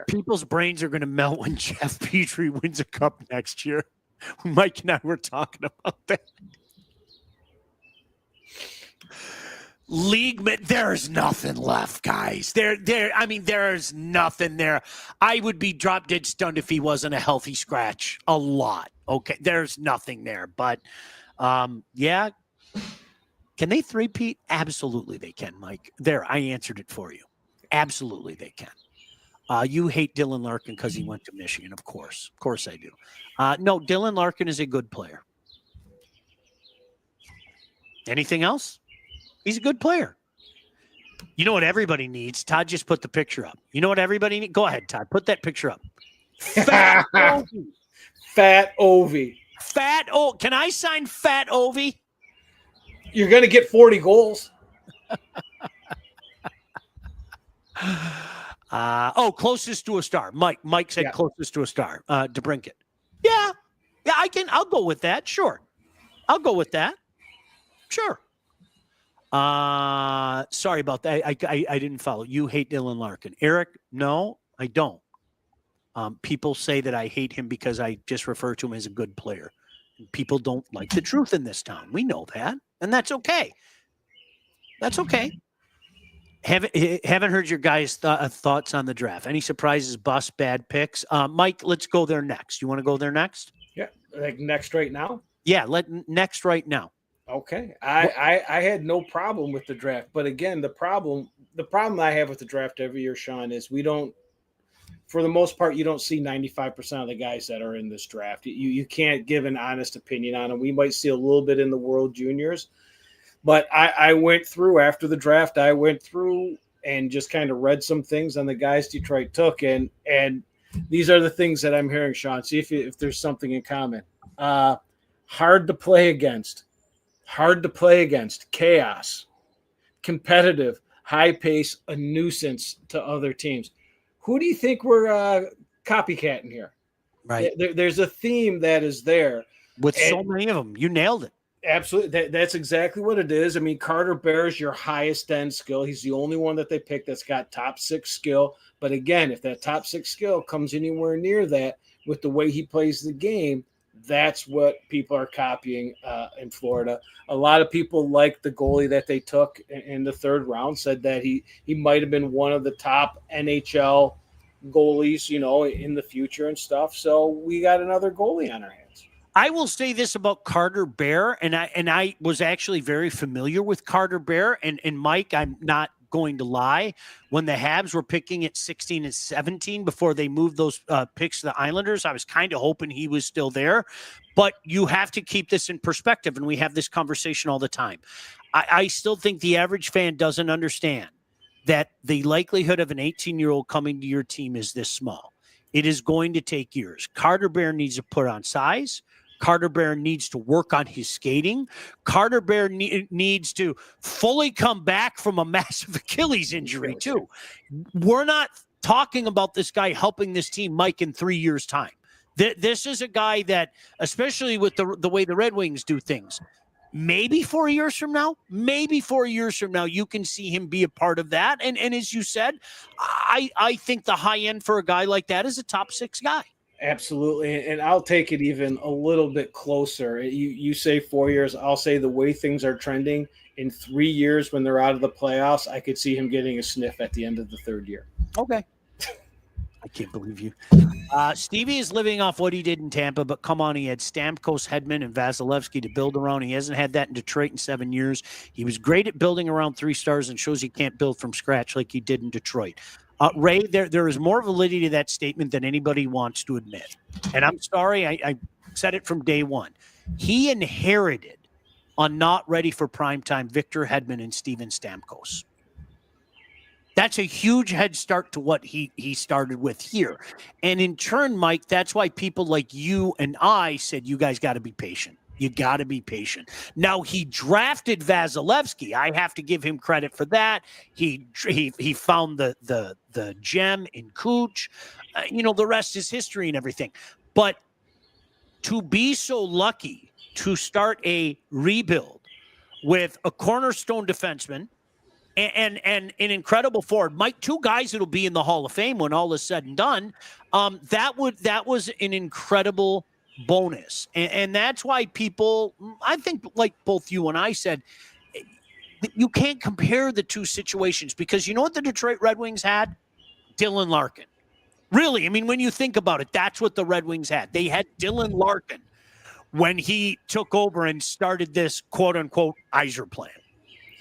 People's brains are going to melt when Jeff Petrie wins a cup next year. Mike and I were talking about that. There's nothing left, guys. There's nothing there. I would be drop dead stunned if he wasn't a healthy scratch a lot. Okay, there's nothing there. But yeah, can they three-peat? Absolutely they can, Mike. There, I answered it for you. Absolutely they can. You hate Dylan Larkin because he went to Michigan, of course. Of course I do. No, Dylan Larkin is a good player. Anything else? He's a good player. You know what everybody needs? Todd just put the picture up. You know what everybody needs? Go ahead, Todd. Put that picture up. Fat Ovi. Fat Ovi. Can I sign Fat Ovi? You're going to get 40 goals. Closest to a star. Mike said closest to a star. DeBrincat. Yeah, I'll go with that. Sure. I'll go with that. Sure. Sorry about that. I didn't follow. You hate Dylan Larkin. Eric, no, I don't. People say that I hate him because I just refer to him as a good player. People don't like the truth in this town. We know that, and that's okay. That's okay. Haven't heard your guys' thoughts on the draft. Any surprises, busts, bad picks? Mike, let's go there next. You want to go there next? Yeah, like next right now? Yeah, next right now. Okay. I had no problem with the draft. But again, the problem I have with the draft every year, Sean, is for the most part, you don't see 95% of the guys that are in this draft. You can't give an honest opinion on them. We might see a little bit in the World Juniors. But I went through after the draft, and just kind of read some things on the guys Detroit took. And these are the things that I'm hearing, Sean. See if there's something in common. Hard to play against. Chaos, competitive, high pace, a nuisance to other teams. Who do you think we're copycatting here? Right. There's a theme that is there. With so many of them. You nailed it. Absolutely. That's exactly what it is. I mean, Carter Bear is your highest end skill. He's the only one that they picked that's got top 6 skill. But again, if that top 6 skill comes anywhere near that with the way he plays the game, that's what people are copying in Florida. A lot of people like the goalie that they took in the 3rd round, said that he might have been one of the top NHL goalies, in the future and stuff. So we got another goalie on our hands. I will say this about Carter Bear, and I was actually very familiar with Carter Bear, and Mike, I'm not going to lie. When the Habs were picking at 16 and 17 before they moved those picks to the Islanders, I was kind of hoping he was still there. But you have to keep this in perspective, and we have this conversation all the time. I still think the average fan doesn't understand that the likelihood of an 18-year-old coming to your team is this small. It is going to take years. Carter Bear needs to put on size. Carter Bear needs to work on his skating. Carter Bear needs to fully come back from a massive Achilles injury, too. We're not talking about this guy helping this team, Mike, in 3 years' time. This is a guy that, especially with the way the Red Wings do things, maybe 4 years from now, you can see him be a part of that. And as you said, I think the high end for a guy like that is a top 6 guy. Absolutely. And I'll take it even a little bit closer. You say 4 years, I'll say the way things are trending in 3 years when they're out of the playoffs, I could see him getting a sniff at the end of the third year. Okay. I can't believe you. Stevie is living off what he did in Tampa, but come on, he had Stamkos, Hedman, and Vasilevsky to build around. He hasn't had that in Detroit in 7 years. He was great at building around 3 stars and shows he can't build from scratch like he did in Detroit. Ray, there is more validity to that statement than anybody wants to admit. And I'm sorry, I said it from day one. He inherited a not ready for primetime Victor Hedman and Steven Stamkos. That's a huge head start to what he started with here. And in turn, Mike, that's why people like you and I said, you guys got to be patient. You got to be patient. Now, he drafted Vasilevsky. I have to give him credit for that. He found the gem in Cooch. The rest is history and everything. But to be so lucky to start a rebuild with a cornerstone defenseman, and an incredible forward, Mike, 2 guys that'll be in the Hall of Fame when all is said and done. That was an incredible bonus, and that's why people, I think, like both you and I said, you can't compare the 2 situations, because you know what the Detroit Red Wings had? Dylan Larkin. Really, I mean, when you think about it, that's what the Red Wings had. They had Dylan Larkin when he took over and started this quote-unquote Yzer plan.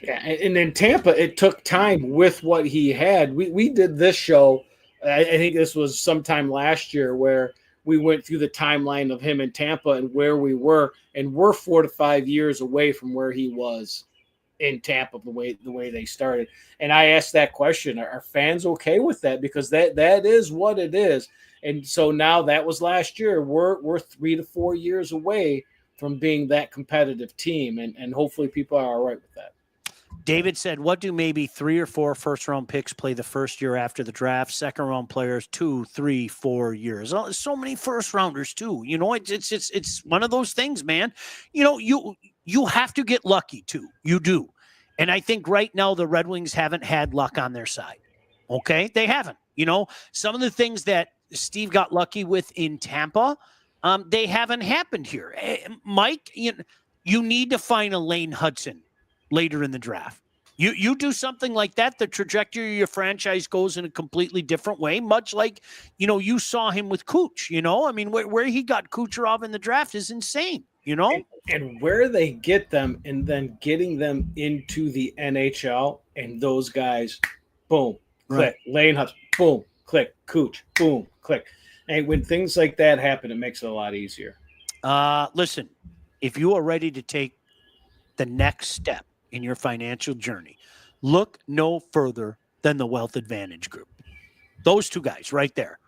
Yeah, and in Tampa, it took time with what he had. We did this show, I think this was sometime last year, where we went through the timeline of him in Tampa and where we were, and we're 4 to 5 years away from where he was in Tampa, the way they started. And I asked that question, are fans okay with that? Because that is what it is. And so now that was last year. We're 3 to 4 years away from being that competitive team, and hopefully people are all right with that. David said, what do maybe 3 or 4 first-round picks play the first year after the draft? Second-round players, 2, 3, 4 years. Oh, so many first-rounders, too. It's one of those things, man. You have to get lucky, too. You do. And I think right now the Red Wings haven't had luck on their side. Okay? They haven't. Some of the things that Steve got lucky with in Tampa, they haven't happened here. Mike, you need to find a Lane Hudson later in the draft. You do something like that, the trajectory of your franchise goes in a completely different way, much like, you saw him with Cooch, I mean, where he got Kucherov in the draft is insane, And where they get them, and then getting them into the NHL, and those guys, boom, click, right. Lane Hudson, boom, click, Cooch, boom, click. And when things like that happen, it makes it a lot easier. Listen, if you are ready to take the next step in your financial journey, look no further than the Wealth Advantage Group. Those 2 guys right there.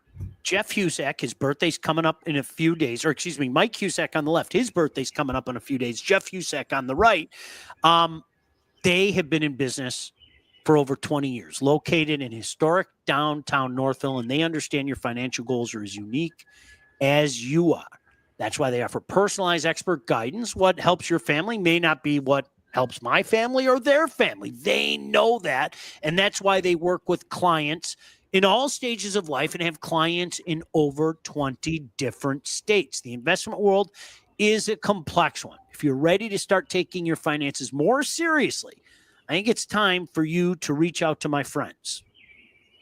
Jeff Husak, his birthday's coming up in a few days, or excuse me, Mike Husak on the left, his birthday's coming up in a few days. Jeff Husak on the right. They have been in business for over 20 years, located in historic downtown Northville, and they understand your financial goals are as unique as you are. That's why they offer personalized expert guidance. What helps your family may not be what helps my family or their family. They know that, and that's why they work with clients in all stages of life and have clients in over 20 different states. The investment world is a complex one. If you're ready to start taking your finances more seriously, I think it's time for you to reach out to my friends.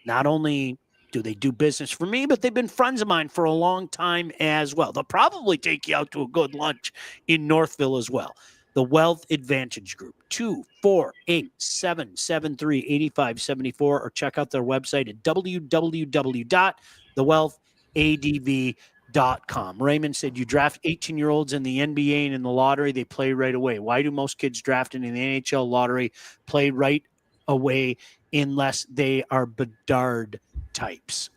Not only do they do business for me, but they've been friends of mine for a long time as well. They'll probably take you out to a good lunch in Northville as well. The Wealth Advantage Group, 248-773-8574, or check out their website at www.thewealthadv.com. Raymond said, you draft 18-year-olds in the NBA and in the lottery, they play right away. Why do most kids drafted in the NHL lottery play right away unless they are Bedard types?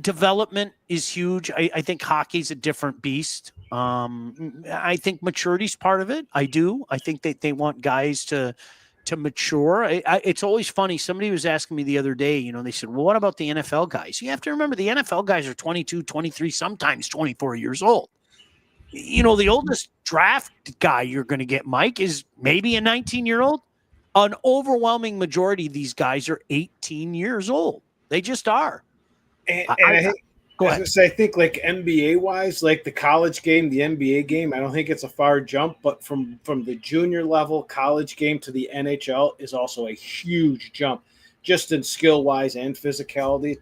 Development is huge. I think hockey's a different beast. I think maturity's part of it. I do. I think that they want guys to to mature. It's always funny. Somebody was asking me the other day, they said, well, what about the NFL guys? You have to remember the NFL guys are 22, 23, sometimes 24 years old. The oldest draft guy you're going to get, Mike, is maybe a 19-year-old. An overwhelming majority of these guys are 18 years old. They just are. I think like NBA wise, like the college game, the NBA game, I don't think it's a far jump, but from the junior level college game to the NHL is also a huge jump, just in skill wise and physicality.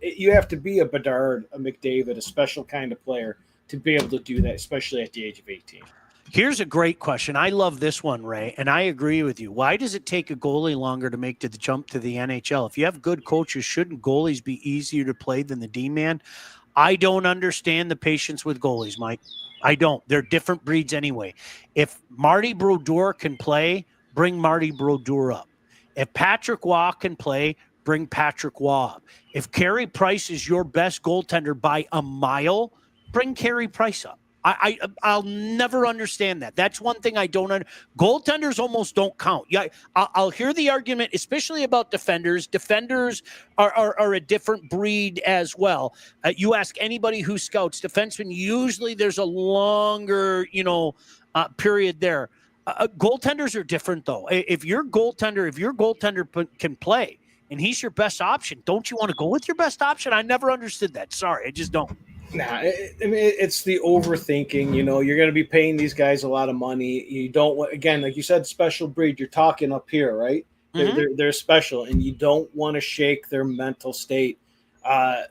You have to be a Bedard, a McDavid, a special kind of player to be able to do that, especially at the age of 18. Here's a great question. I love this one, Ray, and I agree with you. Why does it take a goalie longer to make the jump to the NHL? If you have good coaches, shouldn't goalies be easier to play than the D-man? I don't understand the patience with goalies, Mike. I don't. They're different breeds anyway. If Marty Brodeur can play, bring Marty Brodeur up. If Patrick Waugh can play, bring Patrick Waugh up. If Carey Price is your best goaltender by a mile, bring Carey Price up. I'll never understand that. That's one thing I don't understand. Goaltenders almost don't count. Yeah, I'll hear the argument, especially about defenders. Defenders are a different breed as well. You ask anybody who scouts defensemen, usually there's a longer, period there. Goaltenders are different, though. If your goaltender can play and he's your best option, don't you want to go with your best option? I never understood that. Sorry, I just don't. Nah, it's the overthinking. You're going to be paying these guys a lot of money. You don't want, again, like you said, special breed. You're talking up here, right? Mm-hmm. They're special, and you don't want to shake their mental state.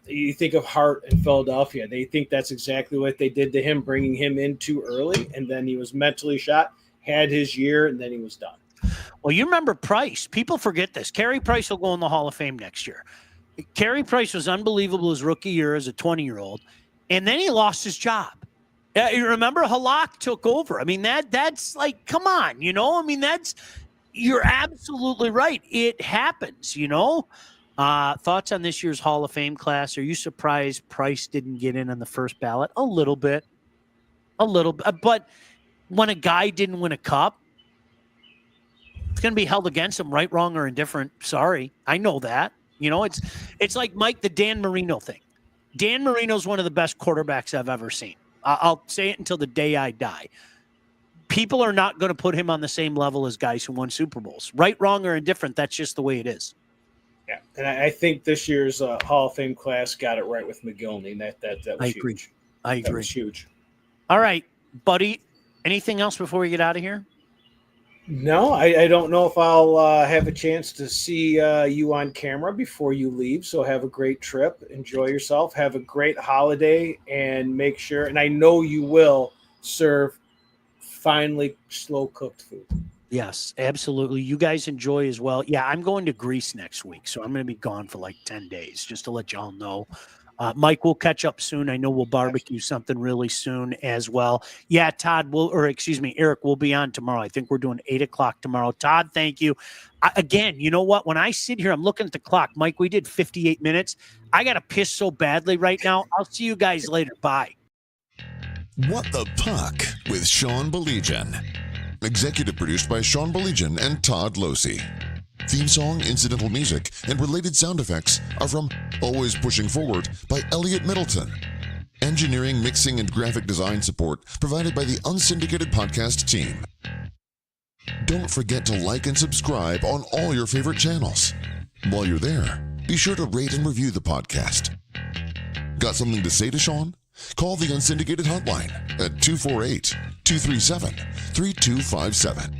You think of Hart in Philadelphia. They think that's exactly what they did to him, bringing him in too early, and then he was mentally shot, had his year, and then he was done. Well, you remember Price. People forget this. Carey Price will go in the Hall of Fame next year. Carey Price was unbelievable his rookie year as a 20-year-old. And then he lost his job. You remember Halak took over. I mean, that's like, come on, you're absolutely right. It happens, Thoughts on this year's Hall of Fame class? Are you surprised Price didn't get in on the first ballot? A little bit. But when a guy didn't win a cup, it's going to be held against him, right, wrong, or indifferent. Sorry. I know that. It's like, Mike, the Dan Marino thing. Dan Marino's one of the best quarterbacks I've ever seen. I'll say it until the day I die. People are not going to put him on the same level as guys who won Super Bowls. Right, wrong, or indifferent, that's just the way it is. Yeah, and I think this year's Hall of Fame class got it right with McGillney. That was huge. I agree. That was huge. All right, buddy. Anything else before we get out of here? No, I don't know if I'll have a chance to see you on camera before you leave. So have a great trip. Enjoy yourself. Have a great holiday, and make sure, and I know you will, serve finely slow-cooked food. Yes, absolutely. You guys enjoy as well. Yeah, I'm going to Greece next week, so I'm going to be gone for like 10 days, just to let y'all know. Mike, we'll catch up soon. I know we'll barbecue something really soon as well. Yeah, Eric will be on tomorrow. I think we're doing 8:00 tomorrow. Todd, thank you. Again, you know what? When I sit here, I'm looking at the clock. Mike, we did 58 minutes. I got to piss so badly right now. I'll see you guys later. Bye. What the Puck with Sean Baligian. Executive produced by Sean Baligian and Todd Losey. Theme song, incidental music, and related sound effects are from Always Pushing Forward by Elliot Middleton. Engineering, mixing, and graphic design support provided by the Unsyndicated Podcast team. Don't forget to like and subscribe on all your favorite channels. While you're there, be sure to rate and review the podcast. Got something to say to Sean? Call the Unsyndicated hotline at 248-237-3257.